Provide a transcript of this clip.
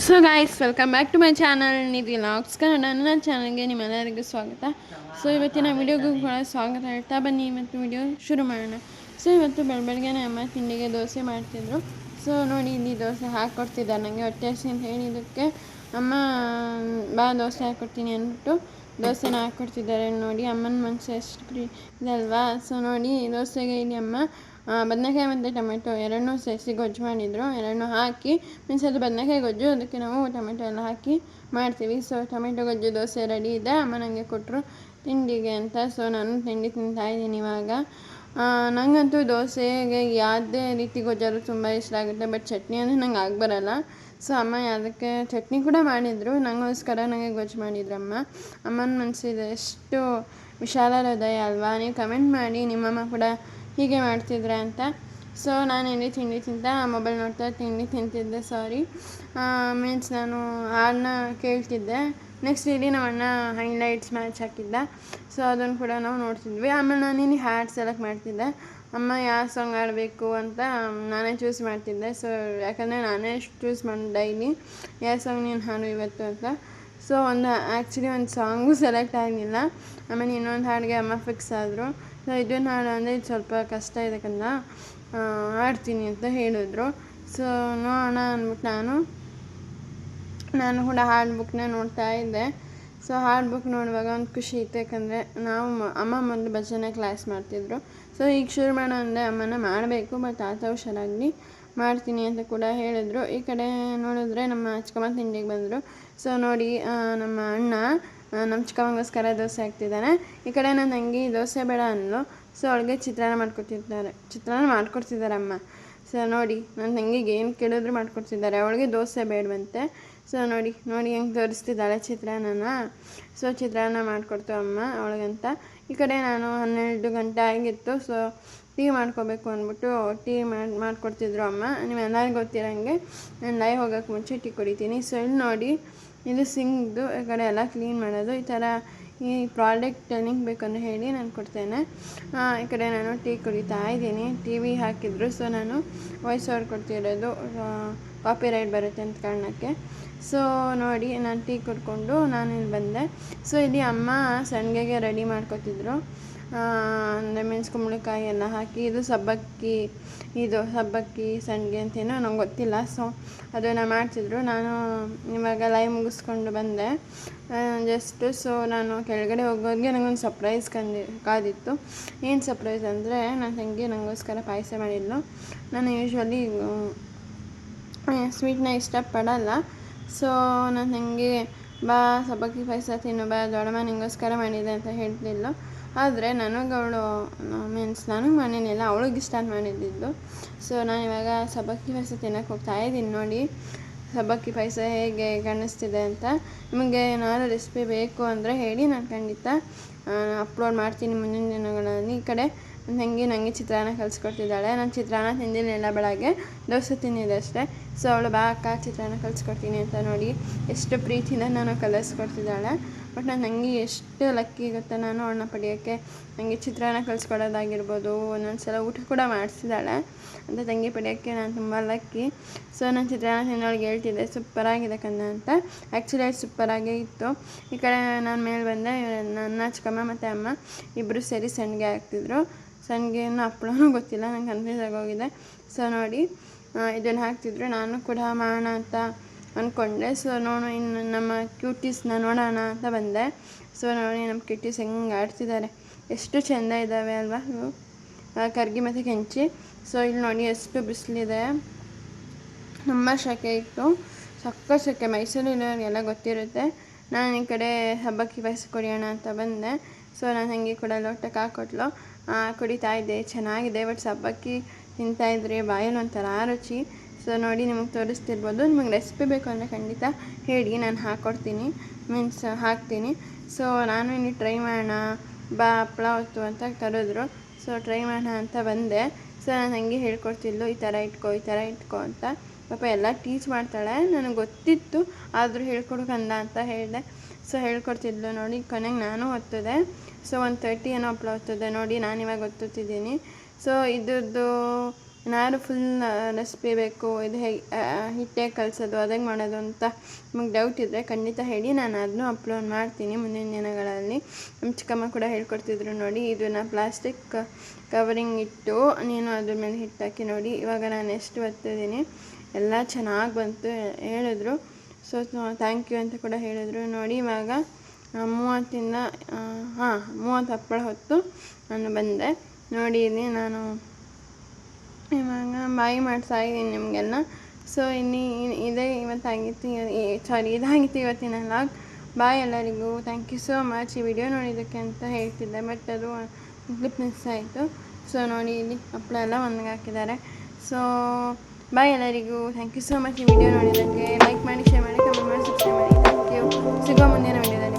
So guys, welcome back to my channel Nidhi logs Kannada. ನನ್ನ ಚಾನಲ್ಗೆ ನಿಮ್ಮೆಲ್ಲರಿಗೂ ಸ್ವಾಗತ. ಸೊ ಇವತ್ತಿನ ವಿಡಿಯೋಗೂ ಕೂಡ ಸ್ವಾಗತ ಹೇಳ್ತಾ ಬನ್ನಿ ಇವತ್ತು ವಿಡಿಯೋ ಶುರು ಮಾಡೋಣ. ಸೊ ಇವತ್ತು ಬೆಳಗ್ಗೆನೇ ಅಮ್ಮ ತಿಂಡಿಗೆ ದೋಸೆ ಮಾಡ್ತಿದ್ರು. ಸೊ ನೋಡಿ, ಇಲ್ಲಿ ದೋಸೆ ಹಾಕ್ಕೊಡ್ತಿದ್ದಾರೆ ನನಗೆ ಹೊಟ್ಟೆ ಹಸಿ ಅಂತ ಹೇಳಿದ್ದಕ್ಕೆ ಅಮ್ಮ ಬಾ ದೋಸೆ ಹಾಕ್ಕೊಡ್ತೀನಿ ಅಂದ್ಬಿಟ್ಟು ದೋಸೆನ ಹಾಕ್ಕೊಡ್ತಿದ್ದಾರೆ. ನೋಡಿ ಅಮ್ಮನ ಮನಸ್ಸು ಎಷ್ಟು ಇದಲ್ವಾ. ಸೊ ನೋಡಿ, ದೋಸೆಗೆ ಇಲ್ಲಿ ಅಮ್ಮ ಬದನೆಕಾಯಿ ಮತ್ತು ಟೊಮೆಟೊ ಎರಡನ್ನೂ ಸೇರಿಸಿ ಗೊಜ್ಜು ಮಾಡಿದರು. ಎರಡನ್ನೂ ಹಾಕಿ ಮೀನ್ಸ್ ಅದು ಬದನೆಕಾಯಿ ಗೊಜ್ಜು, ಅದಕ್ಕೆ ನಾವು ಟೊಮೆಟೊ ಎಲ್ಲ ಹಾಕಿ ಮಾಡ್ತೀವಿ. ಸೊ ಟೊಮೆಟೊ ಗೊಜ್ಜು ದೋಸೆ ರೆಡಿ ಇದೆ. ಅಮ್ಮ ನನಗೆ ಕೊಟ್ಟರು ತಿಂಡಿಗೆ ಅಂತ. ಸೊ ನಾನು ತಿಂಡಿ ತಿಂತಾಯಿದ್ದೀನಿ ಇವಾಗ. ನನಗಂತೂ ದೋಸೆಗೆ ಯಾವುದೇ ರೀತಿ ಗೊಜ್ಜಾದರೂ ತುಂಬ ಇಷ್ಟ ಆಗುತ್ತೆ. ಬಟ್ ಚಟ್ನಿ ಅಂದರೆ ನಂಗೆ ಆಗಬರಲ್ಲ. ಸೊ ಅಮ್ಮ ಅದಕ್ಕೆ ಚಟ್ನಿ ಕೂಡ ಮಾಡಿದರು, ನನಗೋಸ್ಕರ ನನಗೆ ಗೊಜ್ಜು ಮಾಡಿದ್ರು ಅಮ್ಮ. ಅಮ್ಮನ ಮನಸ್ಸಿದೆ ಎಷ್ಟು ವಿಶಾಲ ಹೃದಯ ಅಲ್ವಾ. ನೀವು ಕಮೆಂಟ್ ಮಾಡಿ ನಿಮ್ಮಮ್ಮ ಕೂಡ ಹೀಗೆ ಮಾಡ್ತಿದ್ರೆ ಅಂತ. ಸೊ ನಾನು ಇಲ್ಲಿ ತಿಂಡಿ ತಿಂತ ಮೊಬೈಲ್ ನೋಡ್ತಾ ತಿಂಡಿ ತಿಂತಿದ್ದೆ. ಮೀನ್ಸ್ ನಾನು ಹಾಡನ್ನ ಕೇಳ್ತಿದ್ದೆ. ನೆಕ್ಸ್ಟ್ ಇಲ್ಲಿ ನಮ್ಮ ಅಣ್ಣ ಹೈಲೈಟ್ಸ್ ಮ್ಯಾಚ್ ಹಾಕಿದ್ದ. ಸೊ ಅದನ್ನು ಕೂಡ ನಾವು ನೋಡ್ತಿದ್ವಿ. ಆಮೇಲೆ ನಾನು ಇಲ್ಲಿ ಹಾಡು ಸೆಲೆಕ್ಟ್ ಮಾಡ್ತಿದ್ದೆ. ಅಮ್ಮ ಯಾವ ಸಾಂಗ್ ಆಡಬೇಕು ಅಂತ ನಾನೇ ಚೂಸ್ ಮಾಡ್ತಿದ್ದೆ. ಸೊ ಯಾಕಂದರೆ ನಾನೇ ಚೂಸ್ ಮಾಡಿ ಡೈಲಿ ಯಾವ ಸಾಂಗ್ ನೀನು ಹಾಡು ಇವತ್ತು ಅಂತ. ಸೊ ಆ್ಯಕ್ಚುಲಿ ಒಂದು ಸಾಂಗು ಸೆಲೆಕ್ಟ್ ಆಗಲಿಲ್ಲ. ಆಮೇಲೆ ಇನ್ನೊಂದು ಹಾಡಿಗೆ ಅಮ್ಮ ಫಿಕ್ಸ್ ಆದರು. ಸೊ ಇದನ್ನು ಹಾಡು ಅಂದರೆ ಇದು ಸ್ವಲ್ಪ ಕಷ್ಟ ಇದೆ ಕಣ್ಣ, ಆಡ್ತೀನಿ ಅಂತ ಹೇಳಿದ್ರು. ಸೊ ನೋಡೋಣ ಅಂದ್ಬಿಟ್ಟು ನಾನು ಕೂಡ ಹಾಡು ಬುಕ್ನ ನೋಡ್ತಾ ಇದ್ದೆ. ಸೊ ಹಾಡು ಬುಕ್ ನೋಡುವಾಗ ಒಂದು ಖುಷಿ ಇತ್ತು, ಯಾಕಂದರೆ ಅಮ್ಮ ಮೊದಲು ಭಜನೆ ಕ್ಲಾಸ್ ಮಾಡ್ತಿದ್ರು. ಸೊ ಈಗ ಶುರು ಮಾಡೋ ಅಂದರೆ ಅಮ್ಮನ ಮಾಡಬೇಕು, ಬಟ್ ಆತ ಹುಷಾರಾಗಲಿ ಮಾಡ್ತೀನಿ ಅಂತ ಕೂಡ ಹೇಳಿದ್ರು. ಈ ಕಡೆ ನೋಡಿದ್ರೆ ನಮ್ಮ ಚಿಕ್ಕಮ್ಮ ತಿಂಡಿಗೆ ಬಂದರು. ಸೊ ನೋಡಿ, ನಮ್ಮ ಅಣ್ಣ ನಮ್ಮ ಚಿಕ್ಕಮ್ಮಗೋಸ್ಕರ ದೋಸೆ ಹಾಕ್ತಿದ್ದಾನೆ. ಈ ಕಡೆ ನನ್ನ ತಂಗಿ ದೋಸೆ ಬೇಡ ಅಂದ್ಲು. ಸೊ ಅವಳಿಗೆ ಚಿತ್ರಾನ್ನ ಮಾಡ್ಕೊಡ್ತಿದ್ದಾರೆ ಅಮ್ಮ. ಸೊ ನೋಡಿ, ನನ್ನ ತಂಗಿಗೆ ಏನು ಕೇಳಿದ್ರು ಮಾಡ್ಕೊಡ್ತಿದ್ದಾರೆ. ಅವಳಿಗೆ ದೋಸೆ ಬೇಡವಂತೆ. ಸೊ ನೋಡಿ ಹೆಂಗೆ ತೋರಿಸ್ತಿದ್ದಾಳೆ ಚಿತ್ರಾನ್ನ. ಸೊ ಚಿತ್ರಾನ್ನ ಮಾಡಿಕೊಡ್ತು ಅಮ್ಮ ಅವಳಿಗಂತ. ಈ ಕಡೆ ನಾನು 12 ಗಂಟೆ ಆಗಿತ್ತು. ಸೊ ಟೀ ಮಾಡ್ಕೋಬೇಕು ಅಂದ್ಬಿಟ್ಟು ಟೀ ಮಾಡಿಕೊಡ್ತಿದ್ರು ಅಮ್ಮ. ನೀವೆಲ್ಲರಿಗೂ ಗೊತ್ತಿರೋಂಗೆ ನಾನು ಲೈವ್ ಹೋಗೋಕ್ಕೆ ಮುಂಚೆ ಟೀ ಕುಡಿತೀನಿ. ಸೊ ಇಲ್ಲಿ ನೋಡಿ, ಇದು ಸಿಂಕ್ದು ಈ ಕಡೆ ಎಲ್ಲ ಕ್ಲೀನ್ ಮಾಡೋದು. ಈ ಥರ ಈ ಪ್ರಾಡಕ್ಟ್ ಲಿಂಕ್ ಬೇಕಂದ್ರೆ ಹೇಳಿ ನಾನು ಕೊಡ್ತೇನೆ. ಈ ಕಡೆ ನಾನು ಟೀ ಕುಡಿತಾ ಇದ್ದೀನಿ. ಟಿ ವಿ ಹಾಕಿದ್ರು. ಸೊ ನಾನು ವಾಯ್ಸ್ ಓವರ್ ಕೊಡ್ತಿರೋದು, ಕಾಪಿ ರೈಟ್ ಬರುತ್ತೆ ಅಂತ ಕಾರಣಕ್ಕೆ. ಸೊ ನೋಡಿ, ನಾನು ಟೀ ಕುಡ್ಕೊಂಡು ನಾನು ಇಲ್ಲಿ ಬಂದೆ. ಸೊ ಇಲ್ಲಿ ಅಮ್ಮ ಸಂಡಿಗೆಗೆ ರೆಡಿ ಮಾಡ್ಕೊತಿದ್ರು. ಅಂದರೆ ಮೀನ್ಸ್ ಕುಂಬಳಕಾಯಿ ಎಲ್ಲ ಹಾಕಿ, ಇದು ಸಬ್ಬಕ್ಕಿ ಸಂಡಿಗೆ ಅಂತೇನೋ ನಂಗೆ ಗೊತ್ತಿಲ್ಲ. ಸೊ ಅದನ್ನು ಮಾಡ್ತಿದ್ರು. ನಾನು ಇವಾಗ ಲೈವ್ ಮುಗಿಸ್ಕೊಂಡು ಬಂದೆ ಜಸ್ಟು. ಸೊ ನಾನು ಕೆಳಗಡೆ ಹೋಗೋರಿಗೆ ನನಗೊಂದು ಸರ್ಪ್ರೈಸ್ ಕಾದಿತ್ತು. ಏನು ಸರ್ಪ್ರೈಸ್ ಅಂದರೆ, ನನ್ನ ತಂಗಿ ನನಗೋಸ್ಕರ ಪಾಯಸ ಮಾಡಿದ್ಲು. ನಾನು ಯೂಶ್ವಲಿ ಸ್ವೀಟ್ನ ಇಷ್ಟಪಡಲ್ಲ. ಸೊ ನನ್ನ ತಂಗಿ ಬಾ ಸಬ್ಬಕ್ಕಿ ಪಾಯಸ ತಿನ್ನು ಬಾ, ದೊಡ್ಡಮ್ಮ ನಿಂಗೋಸ್ಕರ ಮಾಡಿದೆ ಅಂತ ಹೇಳ್ತಿದ್ಲು. ಆದರೆ ನನಗೆ ಮಾಡಿರಲಿಲ್ಲ, ಅವಳಿಗೆ ಇಷ್ಟ ಮಾಡಿದ್ದಿದ್ದು. ಸೊ ನಾನು ಇವಾಗ ಸಬ್ಬಕ್ಕಿ ಪಾಯಸ ತಿನ್ನೋಕ್ಕೆ ಹೋಗ್ತಾಯಿದ್ದೀನಿ. ನೋಡಿ ಸಬ್ಬಕ್ಕಿ ಪಾಯಸ ಹೇಗೆ ಕಾಣಿಸ್ತಿದೆ ಅಂತ. ನಿಮಗೆ ಏನಾದ್ರು ರೆಸಿಪಿ ಬೇಕು ಅಂದರೆ ಹೇಳಿ, ನಾನು ಖಂಡಿತ ಅಪ್ಲೋಡ್ ಮಾಡ್ತೀನಿ ಮುಂದಿನ ದಿನಗಳಲ್ಲಿ. ಈ ಕಡೆ ನನಗೆ ಚಿತ್ರಾನ್ನ ಕಲಿಸ್ಕೊಡ್ತಿದ್ದಾಳೆ. ನಾನು ಚಿತ್ರಾನ್ನ ತಿಂದಿರಲಿಲ್ಲ, ಬೆಳಗ್ಗೆ ದೋಸೆ ತಿಂದಿದ್ದೆ ಅಷ್ಟೇ. ಸೊ ಅವಳು ಬಾ ಅಕ್ಕ ಚಿತ್ರಾನ್ನ ಕಲಿಸ್ಕೊಡ್ತೀನಿ ಅಂತ ನೋಡಿ ಎಷ್ಟು ಪ್ರೀತಿಯಿಂದ ನಾನು ಕಲಿಸ್ಕೊಡ್ತಿದ್ದಾಳೆ. ಬಟ್ ನನ್ನ ತಂಗಿ ಎಷ್ಟು ಲಕ್ಕಿ ಗೊತ್ತಾ, ನಾನು ಅವಳನ್ನ ಪಡೆಯೋಕ್ಕೆ. ನನಗೆ ಚಿತ್ರಾನ್ನ ಕಲಿಸ್ಕೊಡೋದಾಗಿರ್ಬೋದು, ಒಂದೊಂದು ಸಲ ಊಟ ಕೂಡ ಮಾಡಿಸಿದ್ದಾಳೆ ಅಂತ ತಂಗಿ ಪಡೆಯೋಕ್ಕೆ ನಾನು ತುಂಬ ಲಕ್ಕಿ. ಸೊ ನಾನು ಚಿತ್ರಾನ್ನ ತಿನ್ನೋಳಿಗೆ ಹೇಳ್ತಿದ್ದೆ ಸೂಪರಾಗಿದೆ ಕಣ್ಣ ಅಂತ. ಆ್ಯಕ್ಚುಲಿ ಅದು ಸೂಪರಾಗೇ ಇತ್ತು. ಈ ಕಡೆ ನಾನು ಮೇಲೆ ಬಂದೆ. ನನ್ನ ಚಿಕ್ಕಮ್ಮ ಮತ್ತು ಅಮ್ಮ ಇಬ್ಬರು ಸೇರಿ ಸಂಡಿಗೆ ಹಾಕ್ತಿದ್ರು. ಸಂಡಿಗೆಯನ್ನು ಹಪ್ಪಳನೂ ಗೊತ್ತಿಲ್ಲ, ನಂಗೆ ಕನ್ಫ್ಯೂಸ್ ಆಗೋಗಿದೆ. ಸೊ ನೋಡಿ ಇದನ್ನು ಹಾಕ್ತಿದ್ರು. ನಾನು ಕೂಡ ಮಾಡೋಣ ಅಂತ ಅಂದ್ಕೊಂಡೆ. ಸೊ ಇನ್ನು ನಮ್ಮ ಕ್ಯೂಟೀಸ್ನ ನೋಡೋಣ ಅಂತ ಬಂದೆ. ಸೊ ನೋಡಿ ನಮ್ಮ ಕ್ಯೂಟೀಸ್ ಹೆಂಗೆ ಆಡ್ತಿದ್ದಾರೆ, ಎಷ್ಟು ಚೆಂದ ಇದ್ದಾವೆ ಅಲ್ವಾ ಇವು, ಕರ್ಗಿ ಮತ್ತು ಕೆಂಚಿ. ಸೊ ಇಲ್ಲಿ ನೋಡಿ ಎಷ್ಟು ಬಿಸಿಲಿದೆ, ತುಂಬ ಸೆಕೆ ಇತ್ತು, ಸಕ್ಕ ಸೆಕೆ. ಮೈಸೂರಿನವ್ರಿಗೆಲ್ಲ ಗೊತ್ತಿರುತ್ತೆ. ನಾನು ಈ ಕಡೆ ಸಬ್ಬಕ್ಕಿ ಪಾಯಸ ಕುಡಿಯೋಣ ಅಂತ ಬಂದೆ. ಸೊ ನಾನು ಹಂಗೆ ಕೂಡ ಲೋಟಕ್ಕೆ ಹಾಕೊಟ್ಲು, ಕುಡಿತಾ ಇದ್ದೆ. ಚೆನ್ನಾಗಿದೆ. ಬಟ್ ಸಬ್ಬಕ್ಕಿ ತಿಂತಾಯಿದ್ರೆ ಬಾಯಲ್ಲಿ ಒಂಥರ ರುಚಿ. ಸೊ ನೋಡಿ ನಿಮಗೆ ತೋರಿಸ್ತಿರ್ಬೋದು. ನಿಮಗೆ ರೆಸಿಪಿ ಬೇಕು ಅಂದರೆ ಖಂಡಿತ ಹೇಳಿ, ನಾನು ಹಾಕ್ತೀನಿ. ಸೊ ನಾನು ಇಲ್ಲಿ ಟ್ರೈ ಮಾಡೋಣ ಬಾ ಹಪ್ಪಳ ಹೊತ್ತು ಅಂತ ಕರೆದ್ರು. ಸೊ ಟ್ರೈ ಮಾಡೋಣ ಅಂತ ಬಂದೆ. ಸೊ ನಾನು ಹಂಗೆ ಹೇಳ್ಕೊಡ್ತಿದ್ಲು, ಈ ಥರ ಇಟ್ಕೊ ಅಂತ. ಪಾಪ ಎಲ್ಲ ಟೀಚ್ ಮಾಡ್ತಾಳೆ, ನನಗೆ ಗೊತ್ತಿತ್ತು, ಆದರೂ ಹೇಳ್ಕೊಡ್ಕಂದ ಅಂತ ಹೇಳಿದೆ. ಸೊ ಹೇಳ್ಕೊಡ್ತಿದ್ಲು. ನೋಡಿ ಕೊನೆಗೆ ನಾನು ಒತ್ತಿದೆ. ಸೊ 130 ಏನೋ ಹಪ್ಪಳ ಒತ್ತಿದೆ. ನೋಡಿ ನಾನು ಇವಾಗ ಒತ್ತುತ್ತಿದ್ದೀನಿ. ಸೊ ಇದ್ರದ್ದು ಏನಾದ್ರು ಫುಲ್ ರೆಸಿಪಿ ಬೇಕು, ಇದು ಹೇಗೆ ಹಿಟ್ಟು ಹೇಗೆ ಕಲಿಸೋದು, ಅದಾಗ ಮಾಡೋದು ಅಂತ ನಿಮಗೆ ಡೌಟ್ ಇದ್ದರೆ ಖಂಡಿತ ಹೇಳಿ, ನಾನು ಅದನ್ನು ಅಪ್ಲೋಡ್ ಮಾಡ್ತೀನಿ ಮುಂದಿನ ದಿನಗಳಲ್ಲಿ. ನಮ್ಮ ಚಿಕ್ಕಮ್ಮ ಕೂಡ ಹೇಳ್ಕೊಡ್ತಿದ್ರು ನೋಡಿ, ಇದನ್ನು ಪ್ಲಾಸ್ಟಿಕ್ ಕವರಿಂಗ್ ಇಟ್ಟು ನೀನು ಅದ್ರ ಮೇಲೆ ಹಿಟ್ಟು ಹಾಕಿ ನೋಡಿ. ಇವಾಗ ನಾನು ಎಷ್ಟು ಒತ್ತಿದ್ದೀನಿ, ಎಲ್ಲ ಚೆನ್ನಾಗಿ ಬಂತು ಹೇಳಿದ್ರು. ಸೊ ಥ್ಯಾಂಕ್ ಯು ಅಂತ ಕೂಡ ಹೇಳಿದ್ರು. ನೋಡಿ ಇವಾಗ 30 ಹಪ್ಪಳ ಹೊತ್ತು ನಾನು ಬಂದೆ. ನೋಡಿ ಇಲ್ಲಿ ನಾನು ಇವಾಗ ಬಾಯಿ ಮಾಡ್ತಾ ಇದ್ದೀನಿ ನಿಮಗೆಲ್ಲ. ಸೊ ಇದಾಗಿತ್ತು ಇವತ್ತಿನ ಲಾಗ್. ಬಾಯ್ ಎಲ್ಲರಿಗೂ. ಥ್ಯಾಂಕ್ ಯು ಸೋ ಮಚ್ ಈ ವಿಡಿಯೋ ನೋಡಿದ್ದಕ್ಕೆ ಅಂತ ಹೇಳ್ತಿದ್ದೆ, ಬಟ್ ಅದು ಕ್ಲಿಪ್ ಮಿಸ್ ಆಯಿತು. ಸೊ ನೋಡಿ ಇಲ್ಲಿ ಹಪ್ಪಳ ಎಲ್ಲ ಒಂದಿಗೆ ಹಾಕಿದ್ದಾರೆ. ಸೊ ಬಾಯ್ ಎಲ್ಲರಿಗೂ. ಥ್ಯಾಂಕ್ ಯು ಸೋ ಮಚ್ ಈ ವಿಡಿಯೋ ನೋಡಿದ್ದಕ್ಕೆ. ಲೈಕ್ ಮಾಡಿ, ಶೇರ್ ಮಾಡಿ, ಕಮೆಂಟ್ ಮಾಡಿ, ಸಬ್ಸ್ಕ್ರೈಬ್ ಮಾಡಿ. Thank you. ಸಿಗೋ ಮುಂದಿನ ವಿಡಿಯೋದಲ್ಲಿ.